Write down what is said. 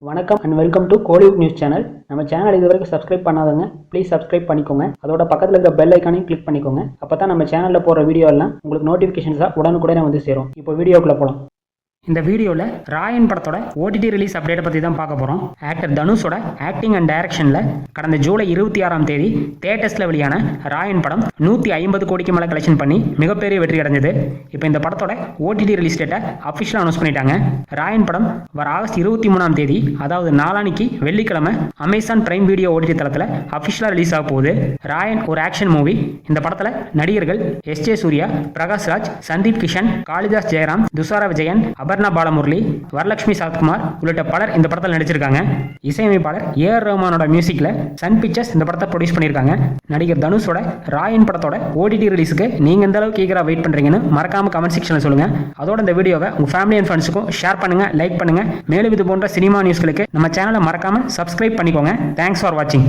வணக்கம் and welcome to Kollywood news channel. நம்ம channel இது வரைக்கும் சப்ஸ்கிரைப் பண்ணாதவங்க ப்ளீஸ் சப்ஸ்கிரைப் பண்ணிக்கோங்க. அதோட பக்கத்தில் இருக்க பெல் ஐக்கானையும் கிளிக் பண்ணிக்கோங்க. அப்போ தான் நம்ம சேனலில் போகிற வீடியோ எல்லாம் உங்களுக்கு நோட்டிஃபிகேஷன்ஸாக உடனுக்குடனே வந்து சேரும். இப்போ வீடியோக்குள்ளே போகலாம். இந்த வீடியோவில் ராயன் படத்தோட ஓடிடி ரிலீஸ் அப்டேட்டை பற்றி தான் பார்க்க போகிறோம். ஆக்டர் தனுஷோட ஆக்டிங் அண்ட் டைரக்ஷனில் கடந்த ஜூலை 26ஆம் தேதி தியேட்டர்ஸில் வெளியான ராயன் படம் 150 கோடிக்கு மேலே கலெக்ஷன் பண்ணி மிகப்பெரிய வெற்றி அடைஞ்சது. இப்போ இந்த படத்தோட ஓடிடி ரிலீஸ் டேட்டை அஃபிஷியலாக அனௌன்ஸ் பண்ணிட்டாங்க. ராயன் படம் வர ஆகஸ்ட் 23ஆம் தேதி, அதாவது நாளானிக்கு வெள்ளிக்கிழமை அமேசான் பிரைம் வீடியோ ஓடிடி தளத்தில் அஃபிஷியலாக ரிலீஸ் ஆக போகுது. ராயன் ஒரு ஆக்ஷன் மூவி. இந்த படத்தில் நடிகர்கள் எஸ்.ஜே. சூர்யா, பிரகாஷ் ராஜ், சந்தீப் கிஷன், காளிதாஸ் ஜெயராம், துஷாரா விஜயன், அபர்ணா பாலமுரளி, வரலட்சுமி சரத்குமார் உள்ளிட்ட பலர் இந்த படத்தில் நடிச்சிருக்காங்க. இசையமைப்பாளர் ஏ.ஆர். ரஹ்மானோட மியூசிக்ல சன் பிக்சர்ஸ் இந்த படத்தை ப்ரொடியூஸ் பண்ணியிருக்காங்க. நடிகர் தனுஷோட ராயன் படத்தோட ஓடிடி ரிலீஸுக்கு நீங்க எந்த அளவுக்கு ஈகரா வெயிட் பண்றீங்கன்னு மறக்காம கமெண்ட் செக்ஷன்ல சொல்லுங்க. அதோட இந்த வீடியோவை உங்க ஃபேமிலி அண்ட் ஃப்ரெண்ட்ஸுக்கும் ஷேர் பண்ணுங்க, லைக் பண்ணுங்க. மேலும் இது போன்ற சினிமா நியூஸ்களுக்கு நம்ம சேனலை மறக்காம சப்ஸ்கிரைப் பண்ணிக்கோங்க. தேங்க்ஸ் ஃபார் வாட்சிங்.